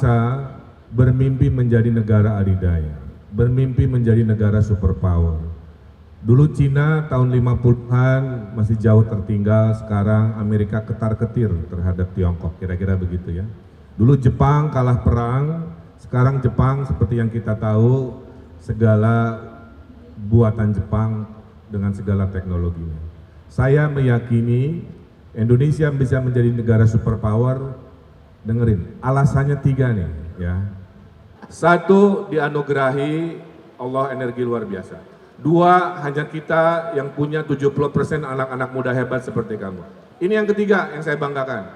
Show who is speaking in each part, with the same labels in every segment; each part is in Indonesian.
Speaker 1: bangsa bermimpi menjadi negara adidaya, bermimpi menjadi negara superpower. Dulu Cina tahun 50-an masih jauh tertinggal, sekarang Amerika ketar-ketir terhadap Tiongkok, kira-kira begitu ya. Dulu Jepang kalah perang, sekarang Jepang seperti yang kita tahu, segala buatan Jepang dengan segala teknologinya. Saya meyakini Indonesia bisa menjadi negara superpower. Dengerin, alasannya 3 nih ya. 1, dianugerahi Allah energi luar biasa. 2, hanya kita yang punya 70% anak-anak muda hebat seperti kamu. Ini yang ketiga yang saya banggakan.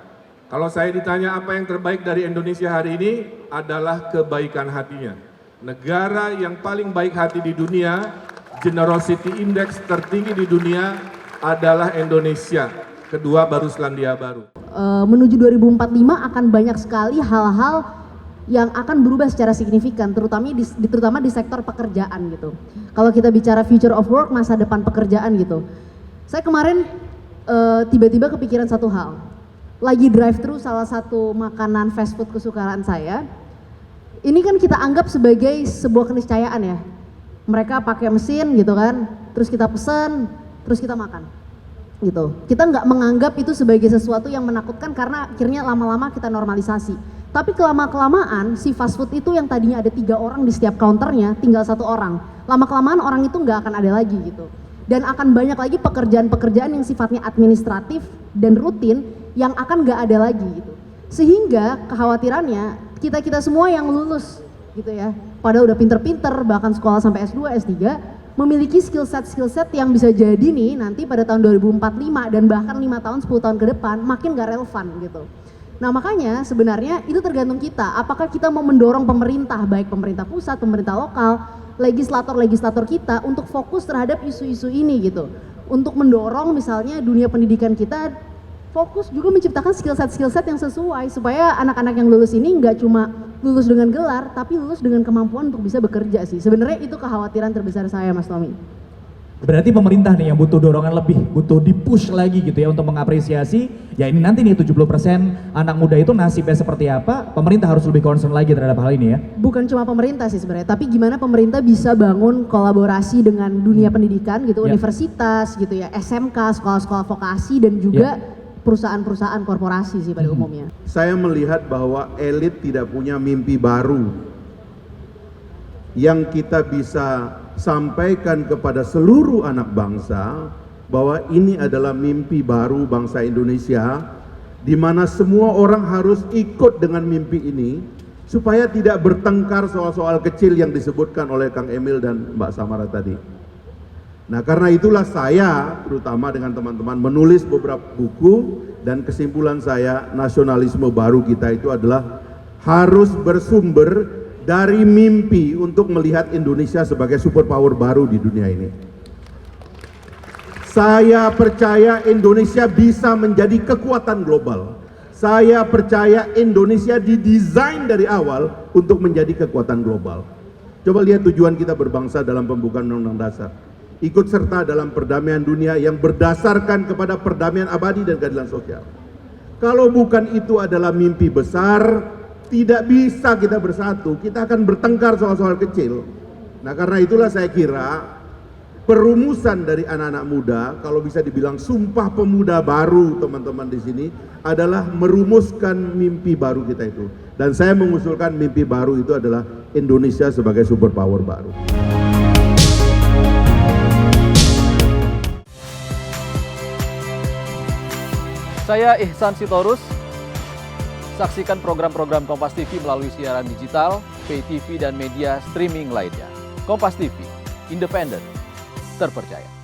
Speaker 1: Kalau saya ditanya apa yang terbaik dari Indonesia hari ini, adalah kebaikan hatinya. Negara yang paling baik hati di dunia, generosity index tertinggi di dunia adalah Indonesia. Kedua baru Selandia Baru.
Speaker 2: Menuju 2045 akan banyak sekali hal-hal yang akan berubah secara signifikan, terutama di sektor pekerjaan gitu. Kalau kita bicara future of work, masa depan pekerjaan gitu. Saya kemarin tiba-tiba kepikiran satu hal. Lagi drive thru salah satu makanan fast food kesukaan saya. Ini kan kita anggap sebagai sebuah keniscayaan ya. Mereka pakai mesin gitu kan, terus kita pesen, terus kita makan. Gitu. Kita nggak menganggap itu sebagai sesuatu yang menakutkan karena akhirnya lama-lama kita normalisasi. Tapi kelamaan si fast food itu yang tadinya ada 3 orang di setiap counternya, tinggal 1 orang. Lama-kelamaan orang itu nggak akan ada lagi gitu. Dan akan banyak lagi pekerjaan-pekerjaan yang sifatnya administratif dan rutin yang akan nggak ada lagi gitu. Sehingga kekhawatirannya kita semua yang lulus gitu ya, pada udah pinter-pinter bahkan sekolah sampai S2, S3, memiliki skill set yang bisa jadi nih nanti pada tahun 2045 dan bahkan 5 tahun, 10 tahun ke depan makin gak relevan gitu. Nah makanya sebenarnya itu tergantung kita, apakah kita mau mendorong pemerintah, baik pemerintah pusat, pemerintah lokal, legislator-legislator kita untuk fokus terhadap isu-isu ini gitu. Untuk mendorong misalnya dunia pendidikan kita fokus juga menciptakan skill set yang sesuai supaya anak-anak yang lulus ini nggak cuma lulus dengan gelar, tapi lulus dengan kemampuan untuk bisa bekerja sih. Sebenarnya itu kekhawatiran terbesar saya, Mas Tommy.
Speaker 3: Berarti pemerintah nih yang butuh dorongan lebih, butuh di-push lagi gitu ya untuk mengapresiasi, ya ini nanti nih 70% anak muda itu nasibnya seperti apa, pemerintah harus lebih concern lagi terhadap hal ini ya?
Speaker 2: Bukan cuma pemerintah sih sebenarnya, tapi gimana pemerintah bisa bangun kolaborasi dengan dunia pendidikan gitu, universitas gitu ya, SMK, sekolah-sekolah vokasi dan juga perusahaan-perusahaan korporasi sih pada umumnya.
Speaker 4: Saya melihat bahwa elit tidak punya mimpi baru yang kita bisa sampaikan kepada seluruh anak bangsa bahwa ini adalah mimpi baru bangsa Indonesia, di mana semua orang harus ikut dengan mimpi ini supaya tidak bertengkar soal-soal kecil yang disebutkan oleh Kang Emil dan Mbak Samara tadi. Nah karena itulah saya terutama dengan teman-teman menulis beberapa buku, dan kesimpulan saya nasionalisme baru kita itu adalah harus bersumber dari mimpi untuk melihat Indonesia sebagai superpower baru di dunia ini. Saya percaya Indonesia bisa menjadi kekuatan global. Saya percaya Indonesia didesain dari awal untuk menjadi kekuatan global. Coba lihat tujuan kita berbangsa dalam pembukaan Undang-Undang Dasar. Ikut serta dalam perdamaian dunia yang berdasarkan kepada perdamaian abadi dan keadilan sosial. Kalau bukan itu adalah mimpi besar, tidak bisa kita bersatu, kita akan bertengkar soal-soal kecil. Nah karena itulah saya kira perumusan dari anak-anak muda, kalau bisa dibilang sumpah pemuda baru teman-teman di sini, adalah merumuskan mimpi baru kita itu. Dan saya mengusulkan mimpi baru itu adalah Indonesia sebagai superpower baru.
Speaker 5: Saya Ihsan Sitorus. Saksikan program-program Kompas TV melalui siaran digital, pay TV, dan media streaming lainnya. Kompas TV, independen, terpercaya.